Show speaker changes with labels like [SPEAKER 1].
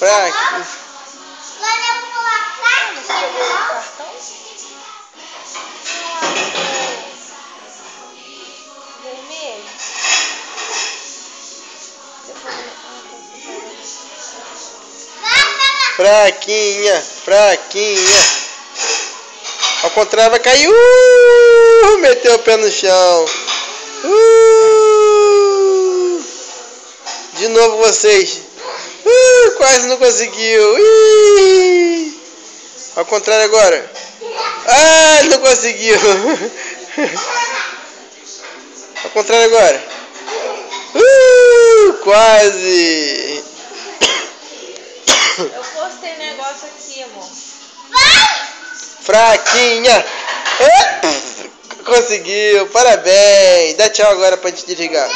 [SPEAKER 1] Fraquinha.
[SPEAKER 2] Agora eu vou falar fraquinha.
[SPEAKER 3] Vermelho.
[SPEAKER 1] Fraquinha, fraquinha. Ao contrário vai cair. Meteu o pé no chão. De novo vocês. Quase não conseguiu. Ao contrário agora. Ah, não conseguiu. Ao contrário agora. Quase.
[SPEAKER 3] Eu postei negócio aqui, amor.
[SPEAKER 1] Fraquinha. Conseguiu. Parabéns. Dá tchau agora pra gente desligar.